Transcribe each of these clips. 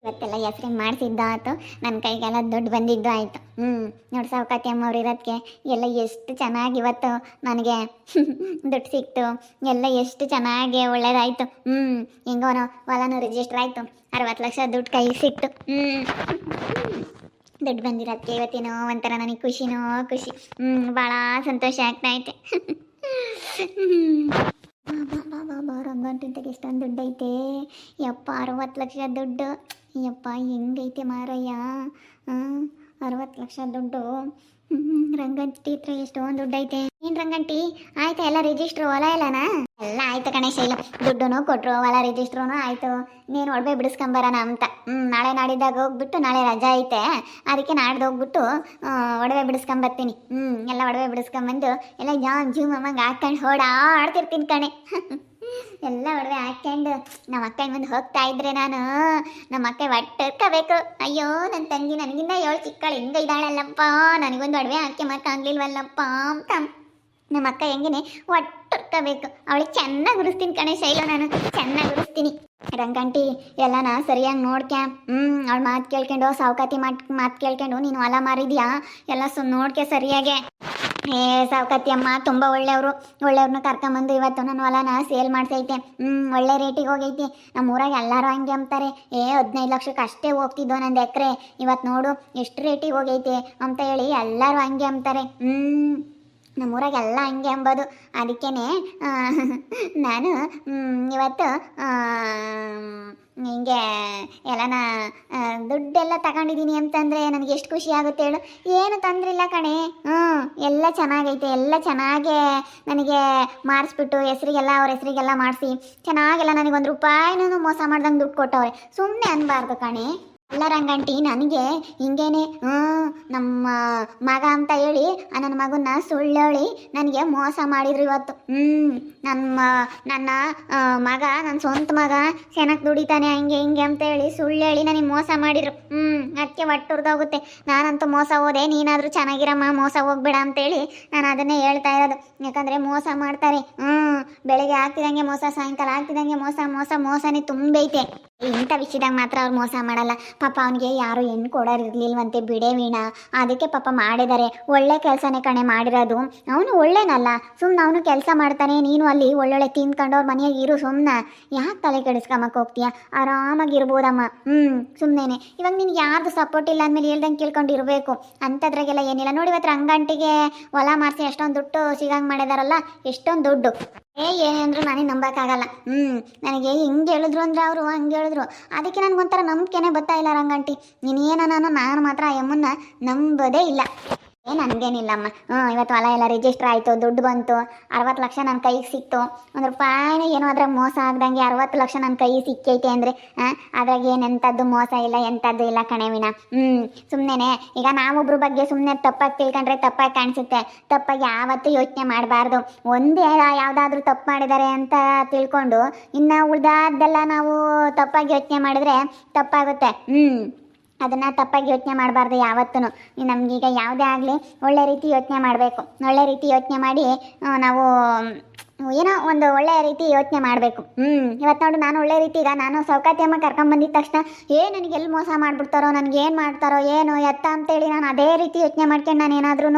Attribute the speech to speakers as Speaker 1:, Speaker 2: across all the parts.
Speaker 1: ಇವತ್ತೆಲ್ಲ ಹೆಸ್ರು ಮಾಡಿಸಿದ್ದು ಆಯ್ತು, ನನ್ನ ಕೈಗೆಲ್ಲ ದುಡ್ಡು ಬಂದಿದ್ದು ಆಯಿತು. ನೋಡಿ ಸಾವುಕಾತಿ ಅಮ್ಮವ್ರು ಇರೋದಕ್ಕೆ ಎಲ್ಲ ಎಷ್ಟು ಚೆನ್ನಾಗಿ ಇವತ್ತು ನನಗೆ ದುಡ್ಡು ಸಿಕ್ತು, ಎಲ್ಲ ಎಷ್ಟು ಚೆನ್ನಾಗಿ ಒಳ್ಳೇದಾಯಿತು. ಹೆಂಗೋನೋ ಹೊಲನೂ ರಿಜಿಸ್ಟ್ರ್ ಆಯಿತು, 60 ಲಕ್ಷ ದುಡ್ಡು ಕೈಗೆ ಸಿಕ್ತು. ದುಡ್ಡು ಬಂದಿರೋದಕ್ಕೆ ಇವತ್ತೇನೋ ಒಂಥರ ನನಗೆ ಖುಷಿನೋ ಖುಷಿ. ಭಾಳ ಸಂತೋಷ ಆಗ್ತಾ ಐತೆ. ರಂಗಂಟಿಂತಗೆ ಎಷ್ಟೊಂದು ದುಡ್ಡು ಐತೆ ಯಪ್ಪ, 60 ಲಕ್ಷ ದುಡ್ಡು ಯಪ್ಪ, ಹೆಂಗೈತೆ ಮಾರಯ್ಯ. 60 ಲಕ್ಷ ದುಡ್ಡು ರಂಗಂಟಿ ಹತ್ರ ಎಷ್ಟೊಂದು ದುಡ್ಡು ಐತೆ. ಏನು ರಂಗಂಟಿ ಆಯ್ತಾ ಎಲ್ಲ ರಿಜಿಸ್ಟ್ರು ಹೊಲ ಎಲ್ಲನಾ? ಎಲ್ಲ ಆಯ್ತು ಕಣೆ ಶೈಲ, ದುಡ್ಡು ಕೊಟ್ಟರು, ಹೊಲ ರಿಜಿಸ್ಟ್ರೂ ಆಯಿತು. ನೀನು ಒಡವೆ ಬಿಡಿಸ್ಕೊಂಬರೋಣ ಅಂತ. ನಾಳೆ ನಾಡಿದ್ದಾಗ ಹೋಗ್ಬಿಟ್ಟು, ನಾಳೆ ರಜಾ ಐತೆ ಅದಕ್ಕೆ ನಾಡ್ದು ಹೋಗ್ಬಿಟ್ಟು ಒಡವೆ ಬಿಡಿಸ್ಕೊಂಬರ್ತೀನಿ. ಎಲ್ಲ ಒಡವೆ ಬಿಡಿಸ್ಕೊಂಬಂದು ಎಲ್ಲ ಜಾನ್ ಜೂಮ್ ಅಮ್ಮಂಗೆ ಹಾಕೊಂಡು ಓಡಾಡ್ತಿರ್ತೀನಿ ಕಣೆ. ಎಲ್ಲ ಒಡವೆ ಹಾಕ್ಕೊಂಡು ನಮ್ಮ ಅಕ್ಕ ಮುಂದೆ ಹೋಗ್ತಾ ಇದ್ರೆ ನಾನು ನಮ್ಮ ಅಕ್ಕ ಒಟ್ಟರ್ಕೋಬೇಕು. ಅಯ್ಯೋ ನನ್ನ ತಂಗಿ ನನಗಿಂತ 7 ಚಿಕ್ಕಳು ಹಿಂಗೆ ಇದ್ದಾಳಲ್ಲಪ್ಪ, ನನಗೊಂದು ಒಡವೆ ಹಾಕಿ ಮಕ್ಕಾಗ್ಲಿಲ್ವಲ್ಲಪ್ಪ ಅಂತ ನಮ್ಮ ಅಕ್ಕ ಹೆಂಗೇನೆ ಒಟ್ಟರ್ಕೋಬೇಕು. ಅವಳಿಗೆ ಚೆನ್ನಾಗಿ ಉರಿಸ್ತೀನಿ ಕಣೆ ಶೈಲ, ನಾನು ಚೆನ್ನಾಗಿ ಉರಿಸ್ತೀನಿ. ರಂಗಂಟಿ ಎಲ್ಲನ ಸರಿಯಾಗಿ ನೋಡ್ಕ್ಯಾ. ಅವಳು ಮಾತು ಕೇಳ್ಕೊಂಡು, ಸಾವುಕಾತಿ ಮಾತು ಕೇಳ್ಕೊಂಡು ನೀನು ಹೊಲ ಮಾರಿದ್ಯಾ ಎಲ್ಲ ನೋಡ್ಕೆ ಸರಿಯಾಗೆ. ಸಾವುಕಾತಿ ಅಮ್ಮ ತುಂಬ ಒಳ್ಳೆಯವ್ರನ್ನ ಕರ್ಕೊಂಬಂದು ಇವತ್ತು ನನ್ನ ಹೊಲನ ಸೇಲ್ ಮಾಡ್ಸೈತೆ. ಒಳ್ಳೆ ರೇಟಿಗೆ ಹೋಗೈತಿ. ನಮ್ಮ ಊರಾಗ ಎಲ್ಲರೂ ಹಂಗೆ ಅಂತಾರೆ, 15 ಲಕ್ಷಕ್ಕೆ ಅಷ್ಟೇ ಹೋಗ್ತಿದ್ದೋ ನಂದು ಎಕರೆ, ಇವತ್ತು ನೋಡು ಎಷ್ಟು ರೇಟಿಗೆ ಹೋಗೈತೆ ಅಂತ ಹೇಳಿ ಎಲ್ಲರೂ ಹಂಗೆ ಅಂತಾರೆ. ನಮ್ಮೂರಾಗೆಲ್ಲ ಹಂಗೆ ಅಂಬೋದು. ಅದಕ್ಕೇ ನಾನು ಇವತ್ತು ಹಿಂಗೆ ಎಲ್ಲನ ದುಡ್ಡೆಲ್ಲ ತಗೊಂಡಿದ್ದೀನಿ ಅಂತಂದರೆ ನನಗೆ ಎಷ್ಟು ಖುಷಿ ಆಗುತ್ತೆ ಹೇಳು. ಏನು ತೊಂದರಿಲ್ಲ ಕಣೆ. ಎಲ್ಲ ಚೆನ್ನಾಗೈತೆ, ಎಲ್ಲ ಚೆನ್ನಾಗೇ ನನಗೆ ಮಾಡಿಸ್ಬಿಟ್ಟು ಹೆಸ್ರಿಗೆಲ್ಲ ಅವ್ರ ಹೆಸ್ರಿಗೆಲ್ಲ ಮಾಡಿಸಿ ಚೆನ್ನಾಗೆಲ್ಲ ನನಗೆ 1 ರೂಪಾಯಿನೂ ಮೋಸ ಮಾಡ್ದಂಗೆ ದುಡ್ಡು ಕೊಟ್ಟವ್ರೆ. ಸುಮ್ಮನೆ ಅನ್ಬಾರ್ದು ಕಣೆ. ಅಲ್ಲ ರಂಗಂಟಿ, ನನಗೆ ಹಿಂಗೇನೆ ನಮ್ಮ ಮಗ ಅಂತ ಹೇಳಿ ನನ್ನ ಮಗನ್ನ ಸುಳ್ಳು ಹೇಳಿ ನನಗೆ ಮೋಸ ಮಾಡಿದ್ರು ಇವತ್ತು. ನನ್ನ ಮಗ, ನನ್ನ ಸ್ವಂತ ಮಗ ಚೆನ್ನಾಗಿ ದುಡಿತಾನೆ ಹಂಗೆ ಹಿಂಗೆ ಅಂತ ಹೇಳಿ ಸುಳ್ಳು ಹೇಳಿ ನನಗೆ ಮೋಸ ಮಾಡಿದ್ರು. ಅದಕ್ಕೆ ಹೊಟ್ಟುರ್ದೋಗುತ್ತೆ. ನಾನಂತೂ ಮೋಸ ಹೋದೆ, ನೀನಾದರೂ ಚೆನ್ನಾಗಿರಮ್ಮ, ಮೋಸ ಹೋಗ್ಬೇಡ ಅಂತೇಳಿ ನಾನು ಅದನ್ನೇ ಹೇಳ್ತಾ ಇರೋದು. ಯಾಕಂದರೆ ಮೋಸ ಮಾಡ್ತಾರೆ. ಬೆಳಗ್ಗೆ ಆಗ್ತಿದಂಗೆ ಮೋಸ, ಸಾಯಂಕಾಲ ಆಗ್ತಿದಂಗೆ ಮೋಸ, ಮೋಸನೇ ತುಂಬೈತೆ. ಇಂಥ ವಿಷಯದಾಗ ಮಾತ್ರ ಅವ್ರು ಮೋಸ ಮಾಡಲ್ಲ. ಪಾಪ ಅವನಿಗೆ ಯಾರು ಹೆಣ್ಣು ಕೊಡೋರಿರ್ಲಿಲ್ವಂತೆ, ಬಿಡೇ ವೀಣಾ. ಅದಕ್ಕೆ ಪಾಪ ಮಾಡಿದ್ದಾರೆ. ಒಳ್ಳೆ ಕೆಲಸನೇ ಕಣೆ ಮಾಡಿರೋದು. ಅವನು ಒಳ್ಳೆನಲ್ಲ, ಸುಮ್ಮನೆ ಅವನು ಕೆಲಸ ಮಾಡ್ತಾನೆ, ನೀನು ಅಲ್ಲಿ ಒಳ್ಳೊಳ್ಳೆ ತಿಂದ್ಕೊಂಡು ಅವ್ರ ಮನೆಯಾಗ ಇರು. ಸುಮ್ಮನೆ ಯಾಕೆ ತಲೆ ಕೆಡಿಸ್ಕೊಂಬಕ್ಕೆ ಹೋಗ್ತೀಯ? ಆರಾಮಾಗಿರ್ಬೋದಮ್ಮ. ಸುಮ್ಮನೆ ಇವಾಗ ನಿನ್ಗೆ ಯಾರ್ದು ಸಪೋರ್ಟ್ ಇಲ್ಲ ಅಂದಮೇಲೆ ಹೇಳ್ದಂಗೆ ಕೇಳ್ಕೊಂಡಿರ್ಬೇಕು. ಅಂಥದ್ರಾಗೆಲ್ಲ ಏನಿಲ್ಲ ನೋಡಿ. ಇವತ್ತು ರಂಗಂಟಿಗೆ ಹೊಲ ಮಾರಿಸಿ ಎಷ್ಟೊಂದು ದುಡ್ಡು ಸಿಗಂಗೆ ಮಾಡಿದಾರಲ್ಲ, ಎಷ್ಟೊಂದು ದುಡ್ಡು. ಏನಂದ್ರು ನನಗೆ ನಂಬೋಕ್ಕಾಗಲ್ಲ. ನನಗೆ ಹಿಂಗೆ ಹೇಳಿದ್ರು ಅಂದರೆ ಅವರು ಹಂಗೆ ಹೇಳಿದ್ರು. ಅದಕ್ಕೆ ನನಗೊಂಥರ ನಂಬಿಕೆನೇ ಬರ್ತಾ ಇಲ್ಲ ರಂಗಂಟಿ. ನೀನು ಏನೋ ನಾನು ಮಾತ್ರ ಆ ಅಮ್ಮನ್ನ ನಂಬೋದೇ ಇಲ್ಲ. ನನಗೇನಿಲ್ಲಮ್ಮ. ಇವತ್ತು ಹೊಲ ಎಲ್ಲ ರಿಜಿಸ್ಟ್ರ್ ಆಯಿತು, ದುಡ್ಡು ಬಂತು, 60 ಲಕ್ಷ ನನ್ನ ಕೈಗೆ ಸಿಕ್ತು. 1 ರೂಪಾಯಿನ ಏನೋ ಅದ್ರಾಗ ಮೋಸ ಆಗ್ದಂಗೆ 60 ಲಕ್ಷ ನನ್ನ ಕೈಗೆ ಸಿಕ್ಕೈತೆ ಅಂದರೆ ಅದ್ರಾಗ ಎಂಥದ್ದು ಮೋಸ ಇಲ್ಲ, ಎಂಥದ್ದು ಇಲ್ಲ ಕಣೆವಿನ. ಸುಮ್ಮನೆ ಈಗ ನಾವೊಬ್ರ ಬಗ್ಗೆ ಸುಮ್ಮನೆ ತಪ್ಪಾಗಿ ತಿಳ್ಕೊಂಡ್ರೆ ತಪ್ಪಾಗಿ ಕಾಣಿಸುತ್ತೆ. ತಪ್ಪಾಗಿ ಯಾವತ್ತೂ ಯೋಚನೆ ಮಾಡಬಾರ್ದು. ಒಂದೇ ಯಾವುದಾದ್ರೂ ತಪ್ಪು ಮಾಡಿದ್ದಾರೆ ಅಂತ ತಿಳ್ಕೊಂಡು ಇನ್ನು ಉಳ್ದಾದ್ದೆಲ್ಲ ನಾವು ತಪ್ಪಾಗಿ ಯೋಚನೆ ಮಾಡಿದ್ರೆ ತಪ್ಪಾಗುತ್ತೆ. ಅದನ್ನು ತಪ್ಪಾಗಿ ಯೋಚನೆ ಮಾಡಬಾರ್ದು ಯಾವತ್ತೂ. ನಮಗೀಗ ಯಾವುದೇ ಆಗಲಿ ಒಳ್ಳೆ ರೀತಿ ಯೋಚನೆ ಮಾಡಬೇಕು. ಒಳ್ಳೆ ರೀತಿ ಯೋಚನೆ ಮಾಡಿ ನಾವು ಏನೋ ಒಂದು ಒಳ್ಳೆಯ ರೀತಿ ಯೋಚನೆ ಮಾಡಬೇಕು. ಇವತ್ತು ನೋಡು, ನಾನು ಒಳ್ಳೆ ರೀತಿ ಈಗ ನಾನು ಸಾವುಕಾತಿ ಅಮ್ಮ ಕರ್ಕೊಂಬಂದಿದ್ದ ತಕ್ಷಣ ನನಗೆ ಎಲ್ಲಿ ಮೋಸ ಮಾಡಿಬಿಡ್ತಾರೋ, ನನಗೆ ಏನು ಮಾಡ್ತಾರೋ ಏನೋ ಎತ್ತ ಅಂತೇಳಿ ನಾನು ಅದೇ ರೀತಿ ಯೋಚನೆ ಮಾಡ್ಕೊಂಡು ನಾನು ಏನಾದ್ರೂ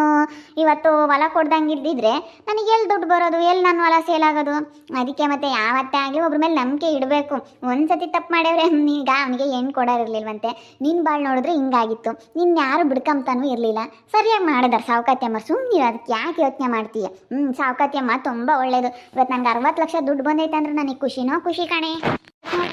Speaker 1: ಇವತ್ತು ಹೊಲ ಕೊಡ್ದಂಗೆ ಇದ್ದಿದ್ರೆ ನನಗೆ ಎಲ್ಲಿ ದುಡ್ಡು ಬರೋದು, ಎಲ್ಲಿ ನನ್ನ ಹೊಲ ಸೇಲ್ ಆಗೋದು? ಅದಕ್ಕೆ ಮತ್ತೆ ಯಾವತ್ತೇ ಆಗಲಿ ಒಬ್ರ ಮೇಲೆ ನಂಬಿಕೆ ಇಡಬೇಕು. ಒಂದು ಸತಿ ತಪ್ಪು ಮಾಡ್ಯವ್ರೆ, ಈಗ ಅವನಿಗೆ ಹೆಣ್ಣು ಕೊಡೋರಿರ್ಲಿಲ್ವಂತೆ, ನಿನ್ನ ಬಾಳು ನೋಡಿದ್ರೆ ಹಿಂಗಾಗಿತ್ತು, ನಿನ್ನ ಯಾರು ಬಿಡ್ಕೊಂತಾನೂ ಇರಲಿಲ್ಲ, ಸರಿಯಾಗಿ ಮಾಡಿದಾರೆ ಸಾವುಕಾತಿ ಅಮ್ಮ. ಸುಮ್ಮನೆ ಅದಕ್ಕೆ ಯಾಕೆ ಯೋಚನೆ ಮಾಡ್ತೀಯ? ಸಾವುಕಾತಿ ಅಮ್ಮ ತುಂಬ ಒಳ್ಳೇದು. ಇವತ್ತು ನಂಗೆ 60 ಲಕ್ಷ ದುಡ್ಡು ಬಂದೈತೆ ಅಂದ್ರೆ ನನಗೆ ಖುಷಿನೋ ಖುಷಿ ಕಣೆ.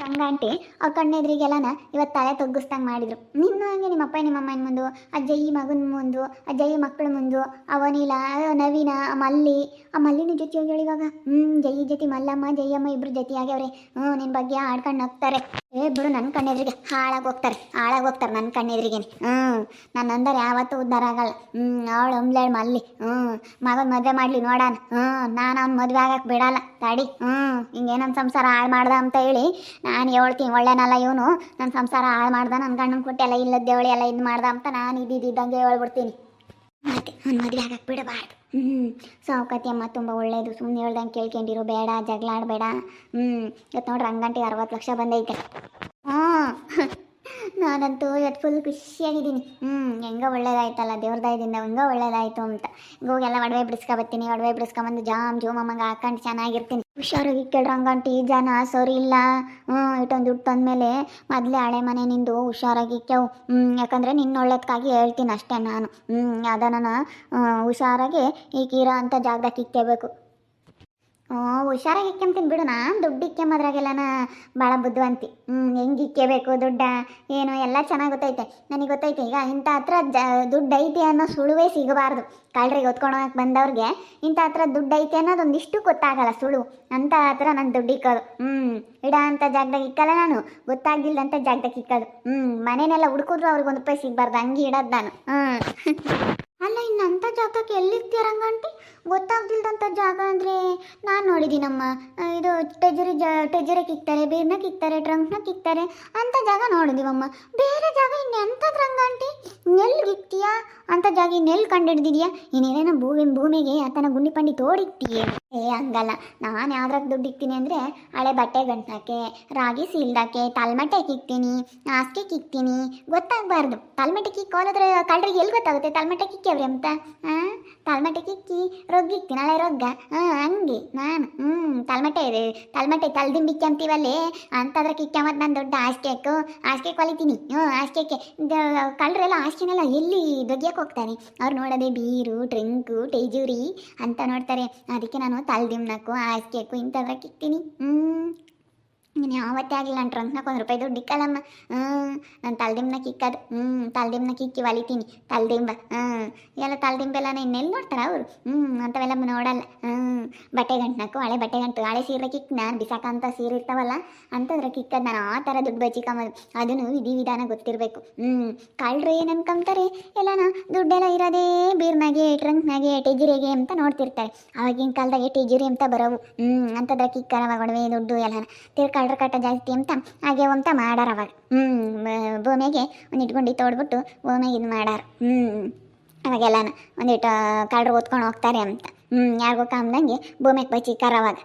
Speaker 1: ರಂಗಾಂಟಿ ಅವ್ರ ಕಣ್ಣೆದ್ರಿಗೆಲ್ಲನ ಇವತ್ತು ತಲೆ ತಗ್ಗಿಸ್ದಂಗೆ ಮಾಡಿದ್ರು. ನಿನ್ನ ಹಂಗೆ ನಿಮ್ಮ ಅಪ್ಪ ನಿಮ್ಮ ಅಮ್ಮನ ಮುಂದು, ಅಜ್ಜಯ್ಯ ಮಗನ ಮುಂದು, ಅಜ್ಜಯ್ಯ ಮಕ್ಕಳ ಮುಂದು, ಅವನಿಲ ನವೀನ ಆ ಮಲ್ಲಿನ ಜೊತೆ ಹೋಗಿ ಇವಾಗ ಜಯ್ಯ ಜೊತೆ ಮಲ್ಲಮ್ಮ ಜಯ್ಯಮ್ಮ ಇಬ್ರು ಜೊತೆ ಆಗ್ಯವ್ರೆ. ನಿನ್ನ ಬಗ್ಗೆ ಆಡ್ಕೊಂಡು ಹೋಗ್ತಾರೆ. ಬಿಡು, ನನ್ನ ಕಣ್ಣೆದ್ರಿಗೆ ಹಾಳಾಗೋಗ್ತಾರೆ ನನ್ನ ಕಣ್ಣೆದ್ರಿಗೇನೆ. ನಾನು ಅಂದರೆ ಯಾವತ್ತೂ ಉದ್ಧಾರ ಆಗಲ್ಲ. ಅವಳು ಒಮ್ಲೇಳು ಮಲ್ಲಿ ಮಗನ ಮದುವೆ ಮಾಡಲಿ ನೋಡೋಣ. ನಾನು ಅವ್ನ ಮದುವೆ ಆಗಕ್ಕೆ ಬಿಡಲ್ಲ ತಡಿ. ಹಿಂಗೇನೊಂದು ಸಂಸಾರ ಹಾಳು ಮಾಡ್ದ ಅಂತ ಹೇಳಿ ನಾನು ಹೇಳ್ತೀನಿ. ಒಳ್ಳೆನಲ್ಲ ಇವನು, ನನ್ನ ಸಂಸಾರ ಹಾಳು ಮಾಡ್ದ, ನನ್ನ ಗಂಡನ ಕೊಟ್ಟೆಲ್ಲ ಇಲ್ಲದ್ದೇವಳಿ ಎಲ್ಲ ಇದು ಮಾಡ್ದ ಅಂತ ನಾನು ಇದ್ದಿದ್ದಂಗೆ ಹೇಳ್ಬಿಡ್ತೀನಿ. ಮತ್ತೆ ಅವ್ನ ಮದುವೆ ಆಗಕ್ಕೆ ಬಿಡಬಾರ್ದು. ಸಾವುಕಾತಿ ಅಮ್ಮ ತುಂಬ ಒಳ್ಳೆಯದು. ಸುಮ್ಮನೆ ಹೇಳ್ದಂಗೆ ಕೇಳ್ಕೊಂಡಿರು, ಬೇಡ ಜಗಳ ಆಡಬೇಡ. ಇವತ್ತು ನೋಡ್ರಿ ರಂಗಂಟಿಗೆ 60 ಲಕ್ಷ ಬಂದೈತೆ. ನಾನಂತೂ ಇವತ್ತು ಫುಲ್ ಖುಷಿಯಾಗಿದ್ದೀನಿ. ಹೆಂಗೋ ಒಳ್ಳೇದಾಯ್ತಲ್ಲ, ದೇವ್ರ ದಯದಿಂದ ಹೆಂಗೋ ಒಳ್ಳೇದಾಯ್ತು ಅಂತ. ಹೋಗೆಲ್ಲ ಒಡವೆ ಬಿಡಿಸ್ಕೊಬತ್ತೀನಿ, ಒಡವೆ ಬಿಡಿಸ್ಕೊಂಬಂದು ಜಾಮ್ ಜೋಮಮ್ಮಂಗೆ ಹಾಕೊಂಡು ಚೆನ್ನಾಗಿರ್ತೀನಿ. ಹುಷಾರಾಗಿ ಕೇಳ್ರಂಗಂಟಿ, ಜನ ಸರಿ ಇಲ್ಲ. ಇಟ್ಟೊಂದು ದುಡ್ಡು ತಂದಮೇಲೆ ಮೊದಲೇ ಹಳೆ ಮನೆ ನಿಂದು ಹುಷಾರಾಗಿ ಕೆವು. ಯಾಕಂದರೆ ನಿನ್ನ ಒಳ್ಳೇದಕ್ಕಾಗಿ ಹೇಳ್ತೀನಿ ಅಷ್ಟೇ ನಾನು. ಅದನ್ನ ಹುಷಾರಾಗಿ ಈಗ ಇರೋ ಅಂಥ ಜಾಗದಾಗ ಇಕ್ಕೇಬೇಕು. ಹುಷಾರಾಗಿ ಇಕ್ಕೊಂತೀನಿ ಬಿಡು. ನಾನು ದುಡ್ಡು ಇಕ್ಕೊಂಬದ್ರಾಗೆಲ್ಲನ ಭಾಳ ಬುದ್ಧಿವಂತಿ. ಹೆಂಗೆ ಇಕ್ಕೇಬೇಕು ದುಡ್ಡ ಏನು ಎಲ್ಲ ಚೆನ್ನಾಗಿ ಗೊತ್ತೈತೆ, ನನಗೆ ಗೊತ್ತೈತೆ. ಈಗ ಇಂಥ ಹತ್ರ ದುಡ್ಡು ಐತೆ ಅನ್ನೋ ಸುಳುವೇ ಸಿಗಬಾರ್ದು. ಕಳ್ರಿಗೆ ಹೊತ್ಕೊಂಡು ಹೋಗಕ್ಕೆ ಬಂದವ್ರಿಗೆ ಇಂಥ ಹತ್ರ ದುಡ್ಡು ಐತೆ ಅನ್ನೋದೊಂದಿಷ್ಟು ಗೊತ್ತಾಗಲ್ಲ, ಸುಳು ಅಂತ ಹತ್ರ ನಾನು ದುಡ್ಡು ಇಕ್ಕೋದು. ಇಡ ಅಂಥ ಜಾಗದಾಗ ಇಕ್ಕಲ್ಲ ನಾನು, ಗೊತ್ತಾಗ್ದಿಲ್ಲಂಥ ಜಾಗದಾಗ ಇಕ್ಕೋದು. ಮನೆಯೆಲ್ಲ ಹುಡ್ಕಿದ್ರು ಅವ್ರಿಗೆ 1 ರೂಪಾಯಿ ಸಿಗಬಾರ್ದು, ಹಂಗೆ ಇಡೋದು ನಾನು. ಅಲ್ಲ, ಇನ್ನು ಅಂಥ ಜಾಗಕ್ಕೆ ಎಲ್ಲಿರ್ತೀರಂಗಂಟಿ? ಗೊತ್ತಾಗ್ದಿಲ್ದಂಥ ಜಾಗ ಅಂದರೆ ನಾನು ನೋಡಿದ್ದೀನಮ್ಮ. ಇದು ಟೆಜರಿಗೆ ಇಕ್ತಾರೆ, ಬೀರ್ನಾಗ ಇಕ್ತಾರೆ, ಟ್ರಂಕ್ನಾಗ ಇಕ್ತಾರೆ, ಅಂಥ ಜಾಗ ನೋಡಿದೀವಮ್ಮ. ಬೇರೆ ಜಾಗ ಇನ್ನೆಂಥದ್ದು ರಂಗಂಟಿ? ನೆಲ್ಗೆ ಇಕ್ತೀಯಾ ಅಂಥ ಜಾಗ? ಇನ್ನೆಲ್ಲಿ ಕಂಡಿಡ್ದಿದ್ಯಾ? ಇನ್ನೇನೇನೋ ಭೂಮಿಗೆ ಆತನ ಗುಂಡಿ ಪಂಡಿ ತೋಡಿಕ್ತೀಯೇ? ಹಂಗಲ್ಲ, ನಾನು ಯಾವ್ದ್ರಾಗ ದುಡ್ಡು ಇಕ್ತೀನಿ ಅಂದರೆ ಹಳೆ ಬಟ್ಟೆ ಗಂಟಕ್ಕೆ, ರಾಗಿ ಸೀಲ್ದಾಕೆ, ತಲ್ಮಟ್ಟೆಗೆ ಇಕ್ತೀನಿ, ಹಾಸಿಗೆಗೆ ಇಕ್ತೀನಿ. ಗೊತ್ತಾಗಬಾರ್ದು. ತಲ್ಮಟ್ಟೆಗೆ ಇಕ್ಕೋದ್ರೆ ಕಳ್ರಿಗೆ ಎಲ್ಲಿ ಗೊತ್ತಾಗುತ್ತೆ ತಲ್ಮಟ್ಟೆಗೆ ಇಕ್ಕೇವ್ರಿ ಅಂತ? ತಲ್ಮಟ್ಟೆಗೆ ಇಕ್ಕಿ ರೊಗ್ಗಿ ಇಕ್ತೀನಿ, ಹಳೆ ರೊಗ್ಗ. ಹಂಗೆ ನಾನು ತಲ್ಮಟ್ಟೆ ತಲ್ದಿಂಬಿಕ್ಕಿ ಅಂತೀವಲ್ಲೇ ಅಂಥದ್ರಕ್ಕೆ ಇಕ್ಕಮತ್ ನಾನು ದೊಡ್ಡ ಹಾಸಿಗೆ ಕೊಲಿತೀನಿ. ಹಾಸಿಗೆ ಕಳ್ಳರೆಲ್ಲ ಹಾಸಿಗೆನೆಲ್ಲ ಎಲ್ಲಿ ದೊಗ್ಯಕ್ಕೆ ಹೋಗ್ತಾರೆ? ಅವ್ರು ನೋಡೋದೆ ಬೀರು, ಟ್ರಿಂಕು, ಟೇಜೂರಿ ಅಂತ ನೋಡ್ತಾರೆ. ಅದಕ್ಕೆ ನಾನು ತಲ್ದಿಂಬ್ನಕ್ಕು, ಹಾಸಿಗೆಕ್ಕು ಇಂಥದ್ರಕ್ಕೆ ಇಕ್ತೀನಿ. ನೀನು ಯಾವತ್ತೇ ಆಗಿಲ್ಲ, ನಾನು ಟ್ರಂಕ್ನಾಗ 1 ರೂಪಾಯಿ ದುಡ್ಡು ಇಕ್ಕಲ್ಲಮ್ಮ. ನಾನು ತಲ್ದಿಂಬ್ನಕ್ಕೆ ಇಕ್ಕೋದು. ತಲ್ದಿಂಬ್ನಕ್ಕೆ ಇಕ್ಕಿ ಹೊಲಿತೀನಿ. ತಲ್ದಿಂಬ ಎಲ್ಲ ತಲ್ದಿಂಬೆಲ್ಲ ಇನ್ನೆಲ್ಲಿ ನೋಡ್ತಾರೆ ಅವರು? ಅಂಥವೆಲ್ಲ ನೋಡಲ್ಲ. ಬಟ್ಟೆ ಗಂಟು, ಹಳೆ ಬಟ್ಟೆ ಗಂಟು, ಹಳೆ ಸೀರೆಗೆ ಇಕ್ಕಿ ನಾನು ಬಿಸಾಕಂಥ ಸೀರೆ ಇರ್ತಾವಲ್ಲ ಅಂಥದ್ರಕ್ಕೆ ಇಕ್ಕೋದು ನಾನು. ಆ ಥರ ದುಡ್ಡು ಬಚ್ಚಿಕೊಂಬೋದು. ಅದನ್ನು ವಿಧಾನ ಗೊತ್ತಿರಬೇಕು. ಕಳ್ಳರು ಏನು ಅನ್ಕೊಂತಾರೆ, ಎಲ್ಲನ ದುಡ್ಡೆಲ್ಲ ಇರೋದೇ ಬೀರ್ನಾಗೆ, ಟ್ರಂಕ್ನಾಗೆ, ಟೆಜುರಿಗೆ ಅಂತ ನೋಡ್ತಿರ್ತಾರೆ. ಆವಾಗಿನ ಕಾಲದಾಗೆ ಟೆಜುರಿ ಅಂತ ಬರೋವು. ಅಂಥದ್ರಕ್ಕೆ ಇಕ್ಕರವಾಗ ಒಡವೆ ದುಡ್ಡು ಎಲ್ಲನ ಕಳ್ಳರ ಕಟ್ಟ ಜಾಸ್ತಿ ಅಂತ ಹಾಗೆ ಅಂತ ಮಾಡಾರ ಅವಾಗ. ಭೂಮಿಗೆ ಒಂದು ಇಟ್ಕೊಂಡು ತೋಡ್ಬಿಟ್ಟು ಭೂಮಿಗೆ ಇದು ಮಾಡಾರ. ಅವಾಗೆಲ್ಲನ ಒಂದಿಟ್ಟು ಕಳ್ಳರು ಓದ್ಕೊಂಡು ಹೋಗ್ತಾರೆ ಅಂತ. ಯಾರಿಗೋ ಕಾಮ್ದಂಗೆ ಭೂಮಿಗೆ ಬಚ್ಚಿಕ್ಕಾರ ಅವಾಗ.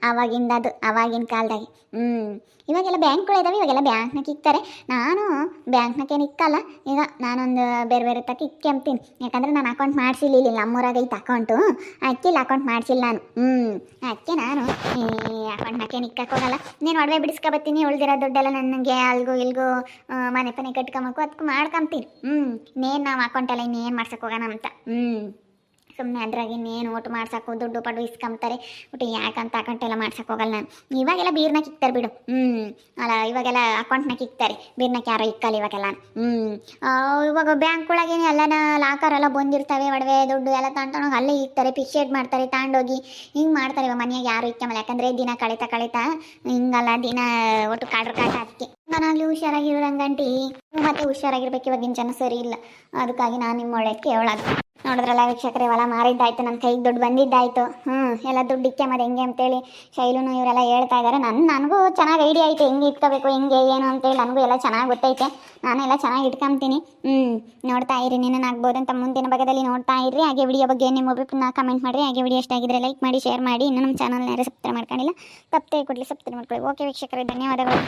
Speaker 1: ಅವಾಗಿಂದ ಅದು ಅವಾಗಿನ ಕಾಲದಾಗೆ. ಇವಾಗೆಲ್ಲ ಬ್ಯಾಂಕ್ಗಳು ಇದ್ದಾವೆ, ಇವಾಗೆಲ್ಲ ಬ್ಯಾಂಕ್ನಾಗ ಇಕ್ತಾರೆ. ನಾನು ಬ್ಯಾಂಕ್ನಾಗೇನು ಇಕ್ಕಲ್ಲ. ಈಗ ನಾನೊಂದು ಬೇರೆ ತಕ್ಕ ಇಕ್ಕೆಂತೀನಿ. ಯಾಕಂದರೆ ನಾನು ಅಕೌಂಟ್ ಮಾಡಿಸಿಲ್ಲ, ನಮ್ಮೂರಾಗ ಐತೆ ಅಕೌಂಟು. ಅಕ್ಕಿಲ್ಲ, ಅಕೌಂಟ್ ಮಾಡಿಸಿಲ್ಲ ನಾನು. ಅದಕ್ಕೆ ನಾನು ಅಕೌಂಟ್ನಾಗೇನು ಇಕ್ಕಕ್ಕೆ ಹೋಗಲ್ಲ. ನೀನು ಒಡವೆ ಬಿಡಿಸ್ಕೊಬತ್ತೀನಿ, ಉಳ್ದಿರೋ ದುಡ್ಡೆಲ್ಲ ನನಗೆ ಅಲ್ಗೂ ಇಲ್ಗೂ ಮನೆ ಪನೆ ಕಟ್ಕೊಂಬೇಕು, ಅದಕ್ಕೂ ಮಾಡ್ಕೊಂತೀನಿ. ಇನ್ನೇನು ನಾವು ಅಕೌಂಟೆಲ್ಲ ಇನ್ನೇನು ಮಾಡ್ಸಕ್ಕೆ ಹೋಗೋಣ ಅಂತ. ಸುಮ್ಮನೆ ಅದ್ರಾಗ ಇನ್ನೇನು ಒಟ್ಟು ಮಾಡ್ಸೋಕು ದುಡ್ಡು ಪಡ್ಡು ಇಸ್ಕೊಂತಾರೆ. ಒಟ್ಟು ಯಾಕಂತ ಅಕೌಂಟೆಲ್ಲ ಮಾಡ್ಸಕ್ಕೆ ಹೋಗಲ್ಲ ನಾನು. ಇವಾಗೆಲ್ಲ ಬೀರ್ನಾಗ ಇಕ್ತಾರೆ ಬಿಡು. ಅಲ್ಲ, ಇವಾಗೆಲ್ಲ ಅಕೌಂಟ್ನಾಗ ಇಕ್ತಾರೆ, ಬೀರ್ನಾಗ ಯಾರೋ ಇಕ್ಕಲ್ಲ ಇವಾಗೆಲ್ಲ. ಇವಾಗ ಬ್ಯಾಂಕ್ಗಳಾಗೇನು ಎಲ್ಲನ ಲಾಕರೆಲ್ಲ ಬಂದಿರ್ತವೆ, ಒಡವೆ ದುಡ್ಡು ಎಲ್ಲ ತಗೊಂಡೋಗಿ ಅಲ್ಲೇ ಇಕ್ತಾರೆ, ಫಿಕ್ಸೆಡ್ ಮಾಡ್ತಾರೆ, ತಗೊಂಡೋಗಿ ಹಿಂಗೆ ಮಾಡ್ತಾರೆ. ಇವಾಗ ಮನೆಯಾಗ ಯಾರು ಇಕ್ಕಮಲ್ಲ, ಯಾಕಂದರೆ ದಿನ ಕಳೀತಾ ಹಿಂಗಲ್ಲ, ದಿನ ಒಟ್ಟು ಕಾಡ್ರ ಕಾಟ. ಅದಕ್ಕೆ ನಾನಾಗಲಿ ಹುಷಾರಾಗಿರೋದಂಗಂಟಿ. ಮತ್ತೆ ಹುಷಾರಾಗಿರ್ಬೇಕು, ಇವಾಗಿನ ಜನ ಸರಿ ಇಲ್ಲ. ಅದಕ್ಕಾಗಿ ನಾನು ನಿಮ್ಮ ಒಳ್ಳೆಯಕ್ಕೆ ಹೇಳೋದು. ನೋಡಿದ್ರಲ್ಲ ವೀಕ್ಷಕರೇ, ಹೊಲ ಮಾರಿದ್ದಾಯ್ತು, ನನ್ನ ಕೈಗೆ ದುಡ್ಡು ಬಂದಿದ್ದಾಯ್ತು. ಎಲ್ಲ ದುಡ್ಡು ಇಕ್ಕೆಂಬದು ಹೆಂಗೆ ಅಂತೇಳಿ ಶೈಲೂನು ಇವರೆಲ್ಲ ಹೇಳ್ತಾ ಇದ್ದಾರೆ. ನನಗೂ ಚೆನ್ನಾಗಿ ಐಡಿಯಾ ಐತೆ, ಹೆಂಗೆ ಇಟ್ಕೋಬೇಕು, ಹೆಂಗೆ ಏನು ಅಂತೇಳಿ ನನಗೂ ಎಲ್ಲ ಚೆನ್ನಾಗಿ ಗೊತ್ತೈತೆ. ನಾನೆಲ್ಲ ಚೆನ್ನಾಗಿ ಇಟ್ಕೊಂತೀನಿ. ನೋಡ್ತಾ ಇರಿ, ಆಗ್ಬೋದು ಅಂತ ಮುಂದಿನ ಭಾಗದಲ್ಲಿ ನೋಡ್ತಾ ಇರ್ರಿ. ಹಾಗೆ ವಿಡಿಯೋ ಬಗ್ಗೆ ನಿಮ್ಮ ಒಬ್ಬರನ್ನ ಕಮೆಂಟ್ ಮಾಡಿರಿ. ಹಾಗೆ ವಿಡಿಯೋ ಇಷ್ಟ ಆಗಿದ್ರೆ ಲೈಕ್ ಮಾಡಿ, ಶೇರ್ ಮಾಡಿ. ಇನ್ನೂ ನಮ್ಮ ಚಾನಲ್ನ ಯಾರು ಸಬ್ಸ್ಕ್ರೈಬ್ ಮಾಡ್ಕೊಂಡಿಲ್ಲ, ತಪ್ಪೇ ಕೊಡಲಿ ಸಬ್ಸ್ಕ್ರೈಬ್ ಮಾಡ್ಕೊಳ್ಳಿ. ಓಕೆ ವೀಕ್ಷಕರೇ, ಧನ್ಯವಾದಗಳು.